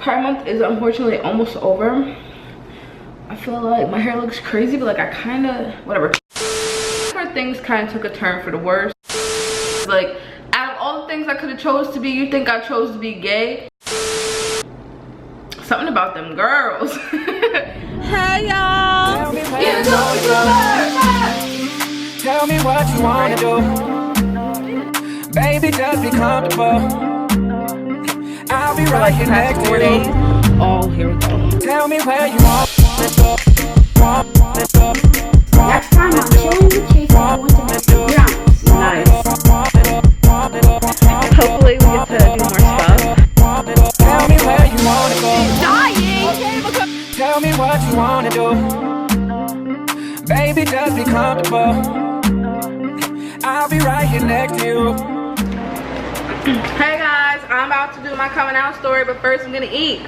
Pride month is unfortunately almost over. I feel like my hair looks crazy, but like I kind of, whatever. Things kind of took a turn for the worse. Like, out of all the things I could have chose to be, you think I chose to be gay? Something about them girls. Hey y'all! Tell me what you wanna do. Baby, just be comfortable. I'll be right here next to you. Oh, here we go. Tell me where you want. Next time I'm chilling with Chase, I want to make some jumps. Nice. Hopefully we get to do more stuff. Tell me where you wanna go. Dying! Tell me what you wanna do. Baby, just be comfortable. I'll be right here next to you. Hey guys, I'm about to do my coming out story, but first I'm gonna eat.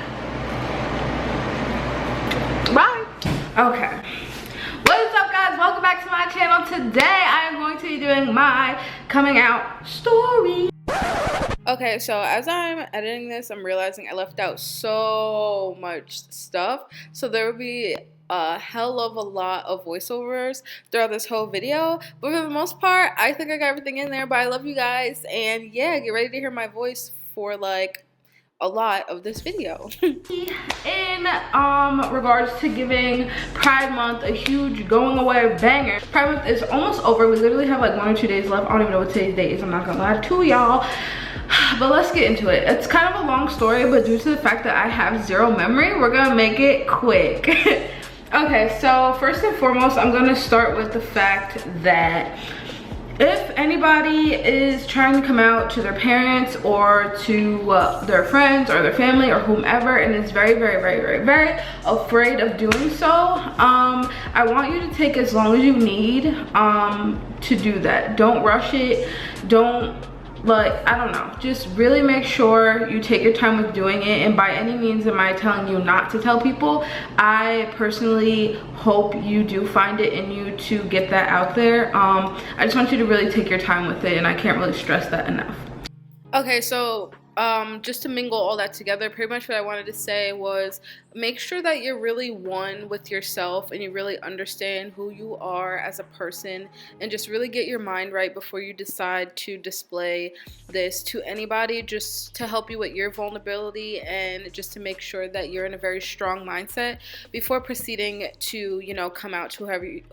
Bye. Okay. What is up guys? Welcome back to my channel. Today I am going to be doing my coming out story. Okay, so as I'm editing this, I'm realizing I left out so much stuff. So there will be a hell of a lot of voiceovers throughout this whole video. But for the most part, I think I got everything in there. But I love you guys. And yeah, get ready to hear my voice for like a lot of this video. In regards to giving Pride Month a huge going away banger, Pride Month is almost over. We literally have like 1 or 2 days left. I don't even know what today's date is, I'm not gonna lie to y'all. But let's get into it. It's kind of a long story, but due to the fact that I have zero memory, we're gonna make it quick. Okay, so first and foremost, I'm gonna start with the fact that if anybody is trying to come out to their parents or to their friends or their family or whomever and is very afraid of doing so, I want you to take as long as you need to do that. Don't rush it. Don't, like, I don't know, just really make sure you take your time with doing it. And by any means am I telling you not to tell people. I personally hope you do find it in you to get that out there. I just want you to really take your time with it, and I can't really stress that enough. Okay, so just to mingle all that together, pretty much what I wanted to say was make sure that you're really one with yourself and you really understand who you are as a person, and just really get your mind right before you decide to display this to anybody, just to help you with your vulnerability and just to make sure that you're in a very strong mindset before proceeding to, you know, come out to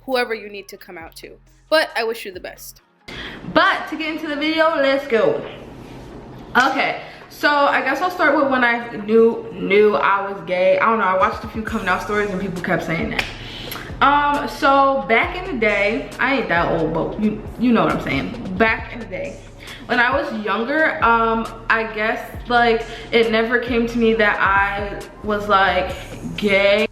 whoever you need to come out to. But I wish you the best. But to get into the video, let's go. Okay, so I guess I'll start with when I knew I was gay. I don't know, I watched a few coming out stories and people kept saying that. So back in the day, I ain't that old, but you know what I'm saying. Back in the day, when I was younger, I guess like it never came to me that I was like gay.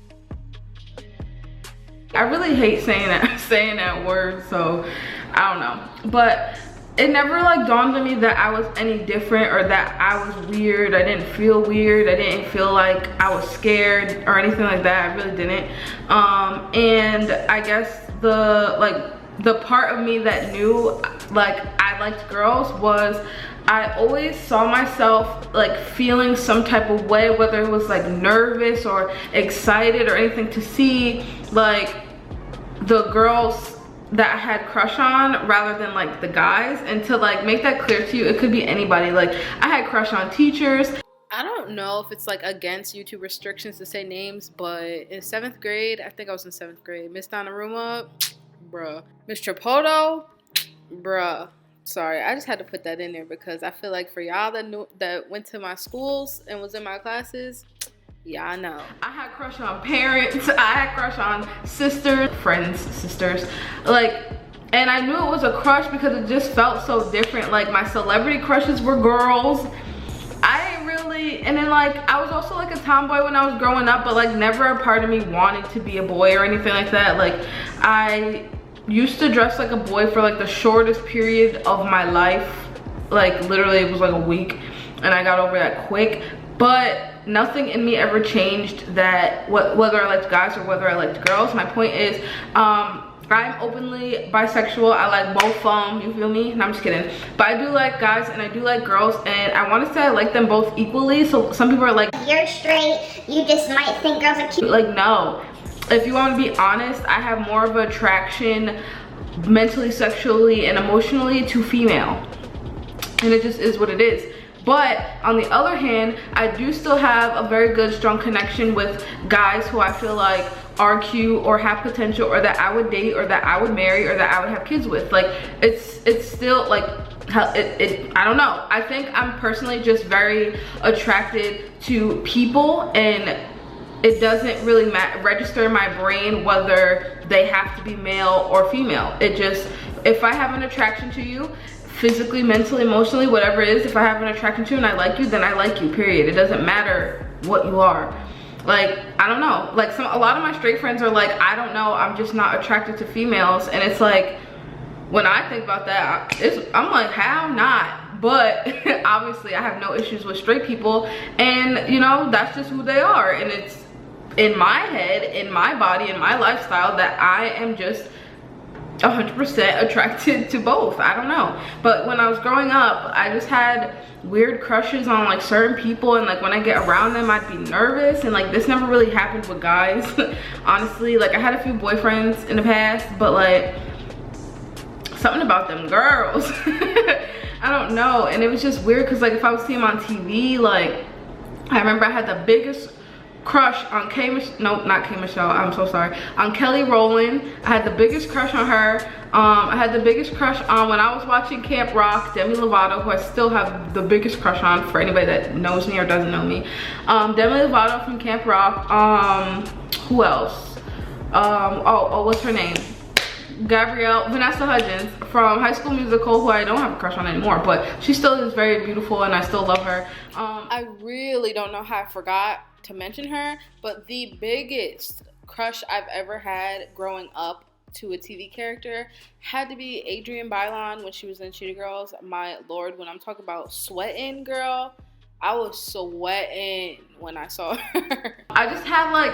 I really hate saying that word, so I don't know. But it never like dawned on me that I was any different or that I was weird. I didn't feel weird. I didn't feel like I was scared or anything like that. I really didn't. And I guess the part of me that knew like I liked girls was I always saw myself like feeling some type of way, whether it was like nervous or excited or anything, to see like the girls that I had crush on rather than like the guys. And to like make that clear to you, it could be anybody. Like I had crush on teachers. I don't know if it's like against YouTube restrictions to say names, but in 7th grade, I think I was in 7th grade, Miss Donnarumma, bruh. Miss Trapoto, bruh. Sorry, I just had to put that in there because I feel like for y'all that went to my schools and was in my classes, yeah, I know. I had crush on parents. I had crush on sisters, friends, sisters. Like, and I knew it was a crush because it just felt so different. Like my celebrity crushes were girls. I ain't really, and then like I was also like a tomboy when I was growing up, but like never a part of me wanted to be a boy or anything like that. Like I used to dress like a boy for like the shortest period of my life. Like literally it was like a week, and I got over that quick. But nothing in me ever changed that whether I liked guys or whether I liked girls. My point is, I'm openly bisexual. I like both, you feel me? No, I'm just kidding. But I do like guys and I do like girls, and I want to say I like them both equally. So some people are like, You're straight, you just might think girls are cute. like, no. If you want to be honest, I have more of an attraction mentally, sexually, and emotionally to female. And it just is what it is. But on the other hand, I do still have a very good, strong connection with guys who I feel like are cute or have potential, or that I would date, or that I would marry, or that I would have kids with. Like, it's still like, I don't know. I think I'm personally just very attracted to people, and it doesn't really register in my brain whether they have to be male or female. It just, if I have an attraction to you, physically, mentally, emotionally, whatever it is, if I have an attraction to you and I like you, then I like you, period. It doesn't matter what you are. Like, I don't know, like a lot of my straight friends are like, I don't know, I'm just not attracted to females. And it's like, when I think about that, I'm like, how not? But obviously I have no issues with straight people, and you know, that's just who they are. And it's in my head, in my body, in my lifestyle, that I am just 100% attracted to both. I don't know. But when I was growing up, I just had weird crushes on like certain people, and like when I get around them, I'd be nervous. And like, this never really happened with guys. Honestly, like I had a few boyfriends in the past, but like something about them girls, I don't know. And it was just weird because like if I would see them on TV, like I remember I had the biggest crush on I'm so sorry, on Kelly Rowland. I had the biggest crush on her. I had the biggest crush on, when I was watching Camp Rock, Demi Lovato, who I still have the biggest crush on, for anybody that knows me or doesn't know me. Demi Lovato from Camp Rock. Who else? What's her name? Vanessa Hudgens from High School Musical, who I don't have a crush on anymore, but she still is very beautiful and I still love her. I really don't know how I forgot to mention her, but the biggest crush I've ever had growing up to a TV character had to be Adrienne Bailon when she was in Cheetah Girls. My lord, when I'm talking about sweating, girl, I was sweating when I saw her. I just had like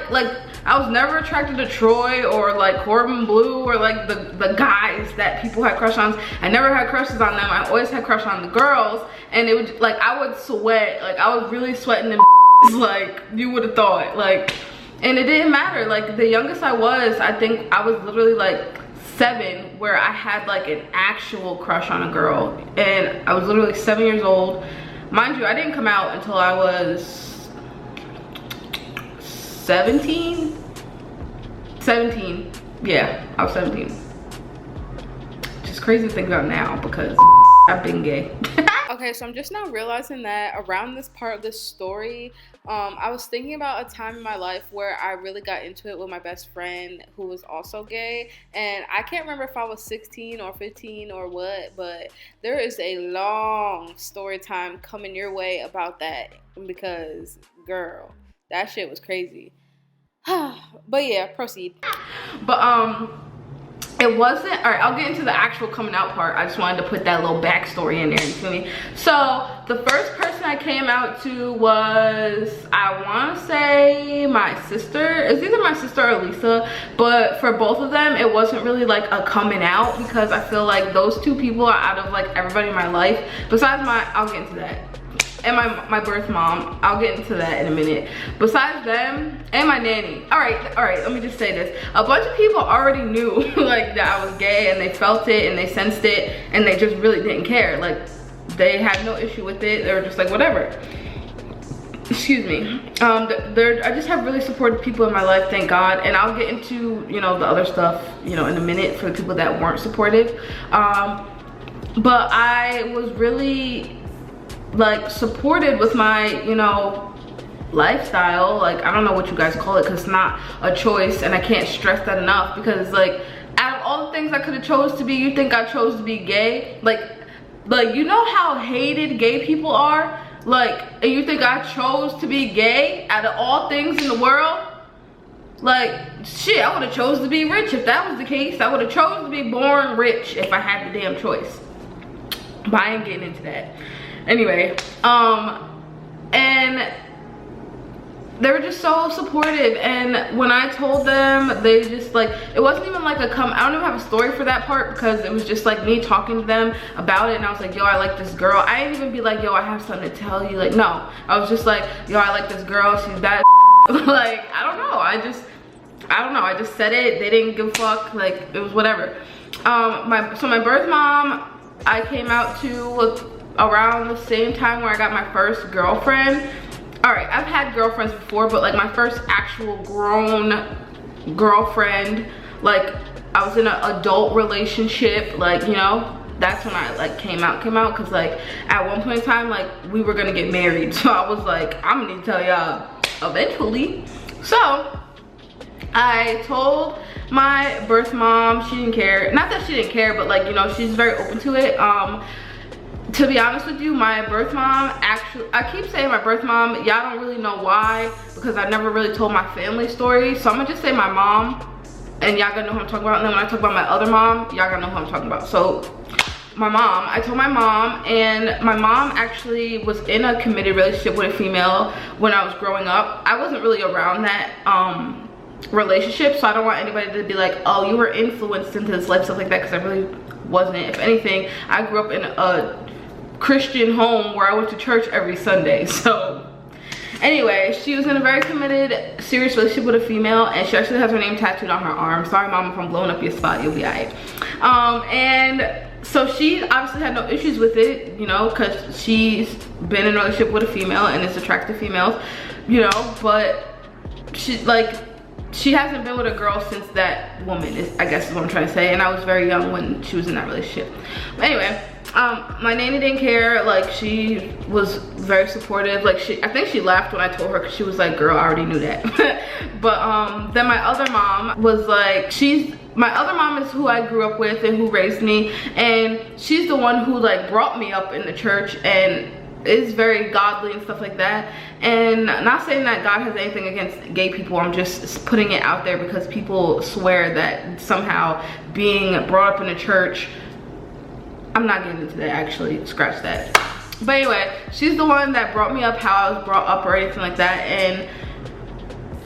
I was never attracted to Troy or like Corbin Blue or like the guys that people had crush on. I never had crushes on them. I always had crush on the girls, and it would like, I would sweat, like I was really sweating them like you would have thought, like, and it didn't matter. Like the youngest I was, I think I was literally like 7, where I had like an actual crush on a girl, and I was literally 7 years old. Mind you, I didn't come out until I was 17. Yeah, I was 17. Just crazy to think about now because I've been gay. Okay, so I'm just now realizing that around this part of this story, I was thinking about a time in my life where I really got into it with my best friend who was also gay. And I can't remember if I was 16 or 15 or what, but there is a long story time coming your way about that, because girl, that shit was crazy. But yeah, proceed. But it wasn't, all right, I'll get into the actual coming out part. I just wanted to put that little backstory in there, you feel me? So the first person I came out to was, I want to say my sister. It's either my sister or Lisa, but for both of them, it wasn't really like a coming out, because I feel like those two people are out of like everybody in my life, besides I'll get into that, and my birth mom. I'll get into that in a minute. Besides them and my nanny. All right, let me just say this. A bunch of people already knew like that I was gay, and they felt it and they sensed it, and they just really didn't care. Like they had no issue with it. They were just like, whatever. Excuse me. I just have really supportive people in my life, thank God. And I'll get into, you know, the other stuff, you know, in a minute for the people that weren't supportive. But I was really like supported with my, you know, lifestyle. Like I don't know what you guys call it, because it's not a choice, and I can't stress that enough, because like out of all the things I could have chose to be, you think I chose to be gay? Like you know how hated gay people are, like, and you think I chose to be gay out of all things in the world? Like shit, I would have chose to be rich if that was the case. I would have chose to be born rich if I had the damn choice. But I ain't getting into that. Anyway, and they were just so supportive. And when I told them, they just like, it wasn't even like I don't even have a story for that part, because it was just like me talking to them about it. And I was like, yo, I like this girl. I didn't even be like, yo, I have something to tell you. Like, no, I was just like, yo, I like this girl, she's bad. Like, I don't know, I just said it. They didn't give a fuck, like, it was whatever. So my birth mom, I came out to around the same time where I got my first girlfriend. All right, I've had girlfriends before, but like my first actual grown girlfriend, like I was in an adult relationship, like, you know, that's when I like came out, because like at one point in time, like we were gonna get married. So I was like, I'm gonna need to tell y'all eventually. So I told my birth mom. She didn't care. Not that she didn't care, but like, you know, she's very open to it. To be honest with you, my birth mom, actually, I keep saying my birth mom, y'all don't really know why, because I never really told my family story. So I'm gonna just say my mom, and y'all gonna know who I'm talking about. And then when I talk about my other mom, y'all gonna know who I'm talking about. So my mom, I told my mom, and my mom actually was in a committed relationship with a female when I was growing up. I wasn't really around that relationship, so I don't want anybody to be like, oh, you were influenced into this life, stuff like that, because I really wasn't. If anything, I grew up in a Christian home where I went to church every Sunday. So anyway, she was in a very committed, serious relationship with a female, and she actually has her name tattooed on her arm. Sorry mom, if I'm blowing up your spot, you'll be alright. And so she obviously had no issues with it, you know, because she's been in a relationship with a female and is attracted to females, you know, but she hasn't been with a girl since that woman, I guess is what I'm trying to say. And I was very young when she was in that relationship. But anyway, my nanny didn't care. Like, she was very supportive. Like, I think she laughed when I told her, because she was like, girl, I already knew that. But then my other mom was like, my other mom is who I grew up with and who raised me, and she's the one who like brought me up in the church and is very godly and stuff like that. And not saying that God has anything against gay people, I'm just putting it out there because people swear that somehow being brought up in a church, I'm not getting into that, actually, scratch that. But anyway, she's the one that brought me up how I was brought up or anything like that, and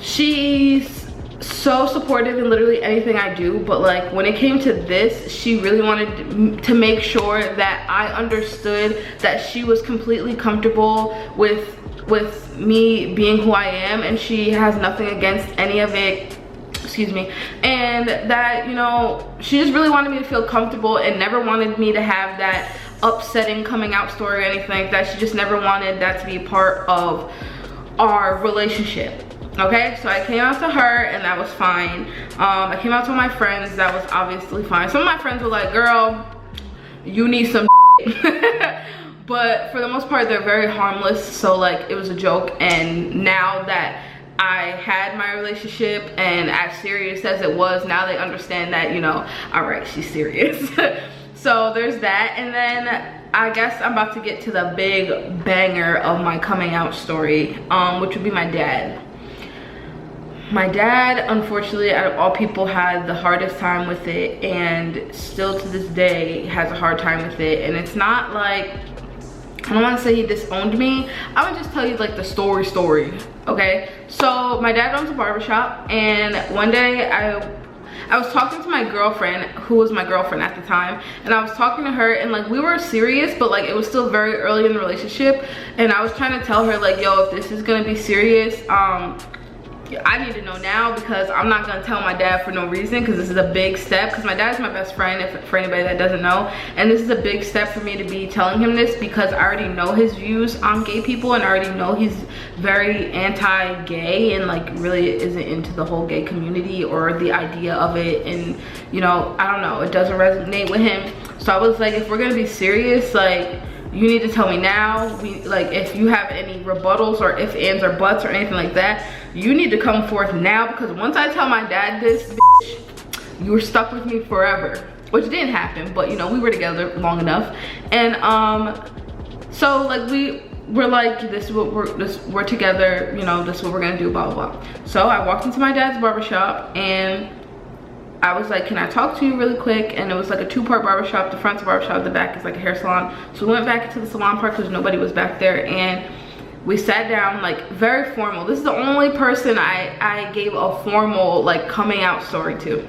she's so supportive in literally anything I do. But like when it came to this, she really wanted to make sure that I understood that she was completely comfortable with me being who I am, and she has nothing against any of it, excuse me, and that, you know, she just really wanted me to feel comfortable and never wanted me to have that upsetting coming out story or anything like that. She just never wanted that to be part of our relationship. Okay, so I came out to her and that was fine. I came out to my friends, that was obviously fine. Some of my friends were like, girl, you need some but for the most part they're very harmless, so like it was a joke. And now that I had my relationship, and as serious as it was, now they understand that, you know, all right, she's serious. So there's that. And then I guess I'm about to get to the big banger of my coming out story, which would be my dad. My dad, unfortunately, out of all people, had the hardest time with it, and still to this day has a hard time with it. And it's not like, I don't want to say he disowned me. I would just tell you like the story, okay? So my dad owns a barbershop, and one day I was talking to my girlfriend, who was my girlfriend at the time, and I was talking to her, and like we were serious, but like it was still very early in the relationship, and I was trying to tell her like, yo, if this is gonna be serious, I need to know now, because I'm not gonna tell my dad for no reason, because this is a big step, because my dad is my best friend, for anybody that doesn't know, and this is a big step for me to be telling him this, because I already know his views on gay people, and I already know he's very anti-gay and like really isn't into the whole gay community or the idea of it. And you know, I don't know, it doesn't resonate with him. So I was like, if we're gonna be serious, like, you need to tell me now. Like, if you have any rebuttals or ifs, ands, or buts or anything like that, you need to come forth now, because once I tell my dad this, bitch, you were stuck with me forever. Which didn't happen, but you know, we were together long enough. And so like we're like, this is what we're together, you know, this is what we're gonna do, blah blah blah. So I walked into my dad's barbershop, and I was like, can I talk to you really quick? And it was like a two-part barbershop. The front's a barbershop, the back is like a hair salon. So we went back into the salon part because nobody was back there. And We sat down, like very formal. This is the only person I gave a formal like coming out story to.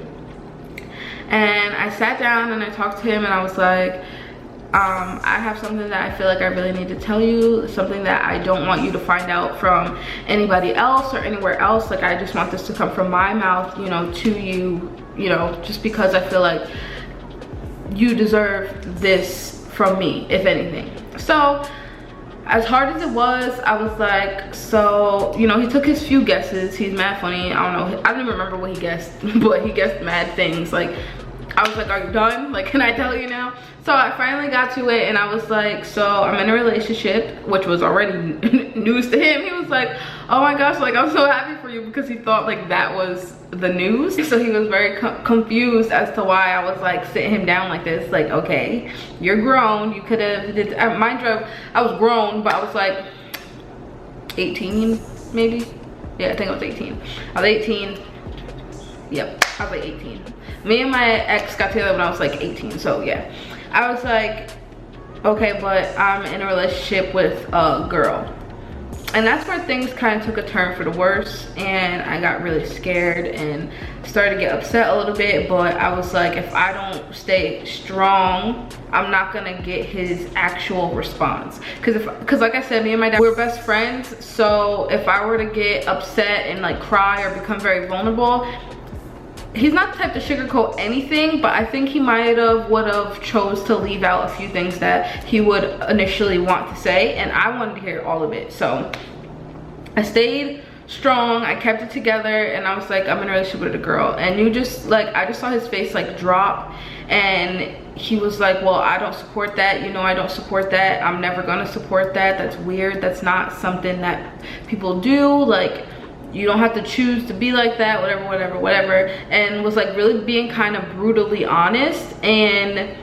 And I sat down and I talked to him and I was like, I have something that I feel like I really need to tell you, something that I don't want you to find out from anybody else or anywhere else. Like, I just want this to come from my mouth, you know, to you, you know, just because I feel like you deserve this from me, if anything. So as hard as it was, I was like, so, you know, he took his few guesses. He's mad funny. I don't know, I don't even remember what he guessed, but he guessed mad things. Like, I was like, are you done? Like, can I tell you now? So I finally got to it and I was like, so I'm in a relationship, which was already news to him. He was like, oh my gosh, like, I'm so happy for you, because he thought like that was the news. So he was very confused as to why I was like sitting him down like this. Like, okay, you're grown. You could have, mind you, I was grown, but I was like 18 maybe. Yeah, I think I was 18. I was 18. Yep, I was like 18. Me and my ex got together when I was like 18, so yeah. I was like, okay, but I'm in a relationship with a girl. And that's where things kind of took a turn for the worse, and I got really scared and started to get upset a little bit. But I was like, if I don't stay strong, I'm not gonna get his actual response. Because like I said, me and my dad, we're best friends. So if I were to get upset and like cry or become very vulnerable, he's not the type to sugarcoat anything, but I think he would have chose to leave out a few things that he would initially want to say, and I wanted to hear all of it. So I stayed strong, I kept it together, and I was like, I'm in a relationship with a girl. And you just like, I just saw his face like drop, and he was like, well, I don't support that, you know, I don't support that, I'm never gonna support that, that's weird, that's not something that people do, like, you don't have to choose to be like that, whatever. And was like really being kind of brutally honest. And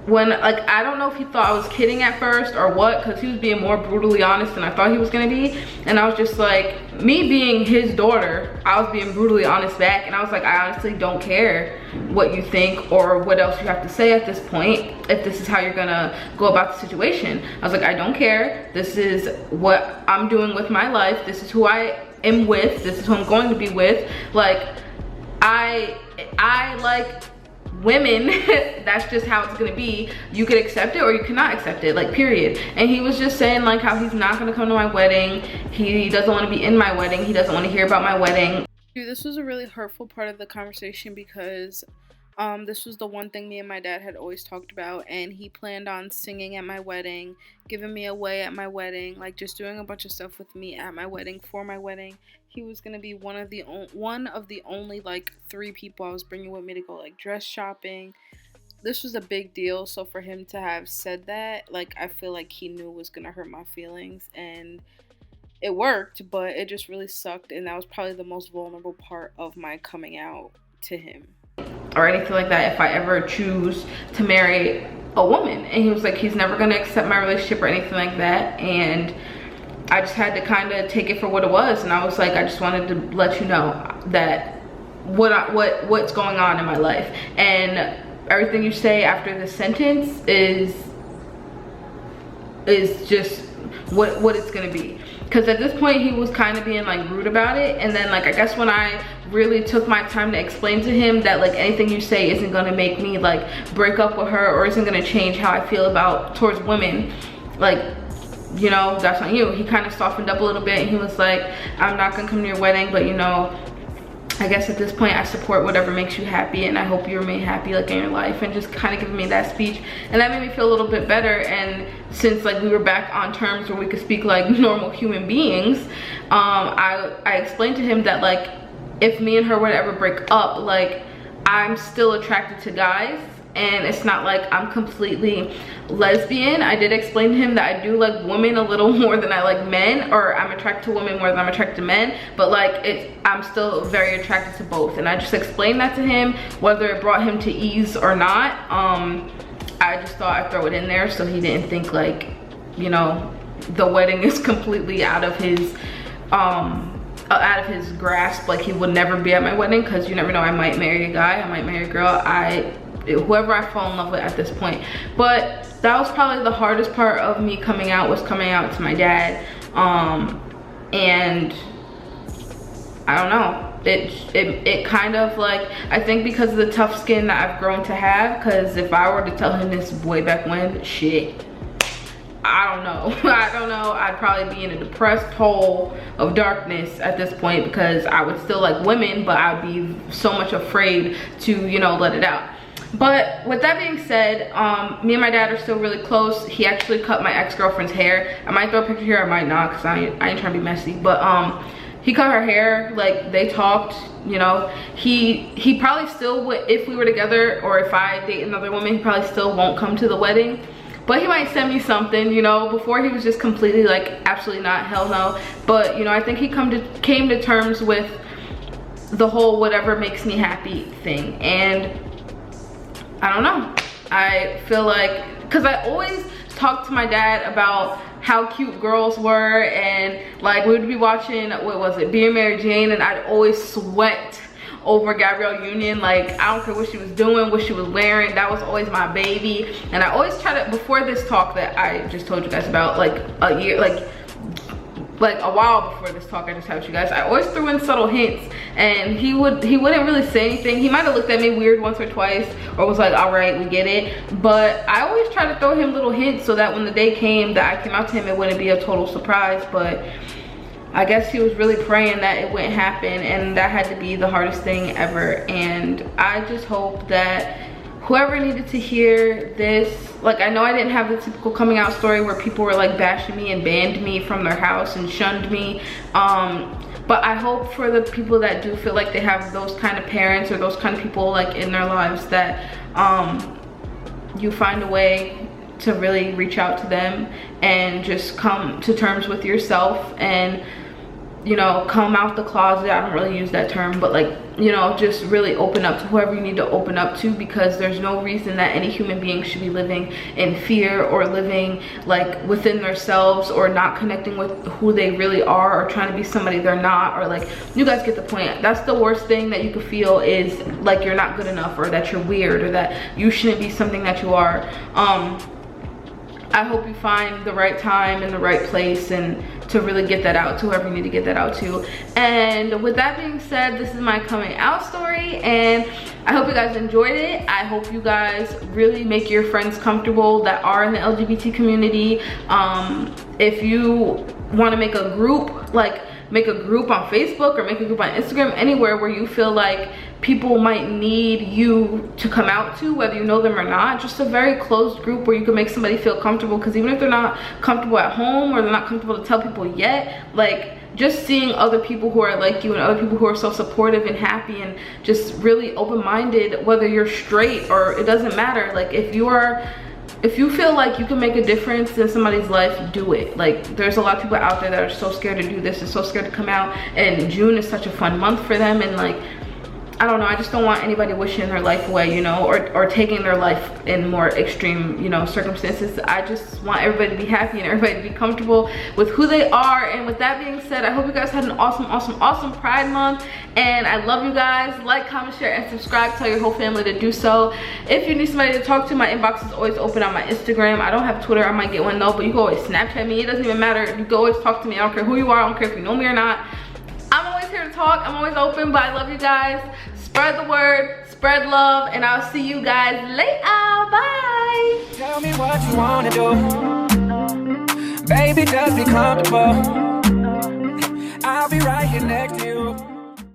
when, like, I don't know if he thought I was kidding at first or what, because he was being more brutally honest than I thought he was gonna be. And I was just like, me being his daughter, I was being brutally honest back. And I was like, I honestly don't care what you think or what else you have to say at this point, if this is how you're gonna go about the situation. I was like, I don't care. This is what I'm doing with my life. This is who I am with. This is who I'm going to be with. Like, I like women. That's just how it's gonna be. You could accept it or you cannot accept it, like, period. And he was just saying like how he's not gonna come to my wedding, he doesn't want to be in my wedding, he doesn't want to hear about my wedding. Dude, this was a really hurtful part of the conversation, because this was the one thing me and my dad had always talked about, and he planned on singing at my wedding, giving me away at my wedding, like just doing a bunch of stuff with me at my wedding, for my wedding. He was gonna be one of the only like 3 people I was bringing with me to go like dress shopping. This was a big deal, so for him to have said that, like, I feel like he knew it was gonna hurt my feelings, and it worked, but it just really sucked. And that was probably the most vulnerable part of my coming out to him, or anything like that, if I ever choose to marry a woman. And he was like, he's never gonna accept my relationship or anything like that. And I just had to kind of take it for what it was. And I was like, I just wanted to let you know that what's going on in my life. And everything you say after this sentence is just what it's gonna be. Because at this point he was kind of being like rude about it. And then, like, I guess when I really took my time to explain to him that like anything you say isn't gonna make me like break up with her or isn't gonna change how I feel towards women, like, you know, that's on you. He kind of softened up a little bit and he was like, I'm not gonna come to your wedding, but you know, I guess at this point I support whatever makes you happy, and I hope you remain happy like in your life, and just kind of giving me that speech. And that made me feel a little bit better. And since like we were back on terms where we could speak like normal human beings, I explained to him that like if me and her were to ever break up, like I'm still attracted to guys, and it's not like I'm completely lesbian. I did explain to him that I do like women a little more than I like men, or I'm attracted to women more than I'm attracted to men, but like I'm still very attracted to both. And I just explained that to him, whether it brought him to ease or not. I just thought I'd throw it in there so he didn't think like, you know, the wedding is completely out of his grasp, like he would never be at my wedding, because you never know, I might marry a guy, I might marry a girl. whoever I fall in love with at this point. But that was probably the hardest part of me coming out, was coming out to my dad. And I don't know, it kind of like, I think because of the tough skin that I've grown to have, because if I were to tell him this way back when, shit, I don't know. I don't know, I'd probably be in a depressed hole of darkness at this point, because I would still like women, but I'd be so much afraid to, you know, let it out. But with that being said, me and my dad are still really close. He actually cut my ex-girlfriend's hair. I might throw a picture here, I might not, because I ain't trying to be messy, but he cut her hair. Like, they talked, you know. He probably still would, if we were together, or if I date another woman, he probably still won't come to the wedding, but he might send me something, you know. Before he was just completely like, absolutely not, hell no. But you know, I think he came to terms with the whole whatever makes me happy thing. And I don't know, I feel like, because I always talk to my dad about how cute girls were, and like we would be watching, what was it, Being Mary Jane, and I'd always sweat over Gabrielle Union. Like, I don't care what she was doing, what she was wearing, that was always my baby. And I always try to, before this talk that I just told you guys about, like a year, like a while before this talk I just had with you guys, I always threw in subtle hints, and he wouldn't really say anything. He might have looked at me weird once or twice, or was like, all right, we get it. But I always try to throw him little hints, so that when the day came that I came out to him, it wouldn't be a total surprise. But I guess he was really praying that it wouldn't happen, and that had to be the hardest thing ever. And I just hope that whoever needed to hear this, like, I know I didn't have the typical coming out story where people were like bashing me and banned me from their house and shunned me, but I hope for the people that do feel like they have those kind of parents or those kind of people like in their lives, that you find a way to really reach out to them and just come to terms with yourself, and you know, come out the closet. I don't really use that term, but like, you know, just really open up to whoever you need to open up to, because there's no reason that any human being should be living in fear, or living like within themselves, or not connecting with who they really are, or trying to be somebody they're not, or like, you guys get the point. That's the worst thing that you could feel, is like you're not good enough, or that you're weird, or that you shouldn't be something that you are. I hope you find the right time and the right place, and to really get that out to whoever you need to get that out to. And with that being said, this is my coming out story, and I hope you guys enjoyed it. I hope you guys really make your friends comfortable that are in the LGBT community. If you want to make a group, like make a group on Facebook, or make a group on Instagram, anywhere where you feel like people might need you to come out to, whether you know them or not. Just a very closed group where you can make somebody feel comfortable, because even if they're not comfortable at home, or they're not comfortable to tell people yet, like just seeing other people who are like you, and other people who are so supportive and happy and just really open-minded, whether you're straight or it doesn't matter. Like, if you feel like you can make a difference in somebody's life, do it. Like, there's a lot of people out there that are so scared to do this, and so scared to come out, and June is such a fun month for them. And like, I don't know, I just don't want anybody wishing their life away, you know, or taking their life in more extreme, you know, circumstances. I just want everybody to be happy, and everybody to be comfortable with who they are. And with that being said, I hope you guys had an awesome Pride Month, and I love you guys. Like, comment, share, and subscribe. Tell your whole family to do so. If you need somebody to talk to, my inbox is always open on my Instagram. I don't have Twitter, I might get one though, but you can always Snapchat me. It doesn't even matter. You can always talk to me. I don't care who you are, I don't care if you know me or not. I'm always here to talk, I'm always open, but I love you guys. Spread the word, spread love, and I'll see you guys later. Bye. Tell me what you wanna do. Baby, just be comfortable. I'll be right here next to you.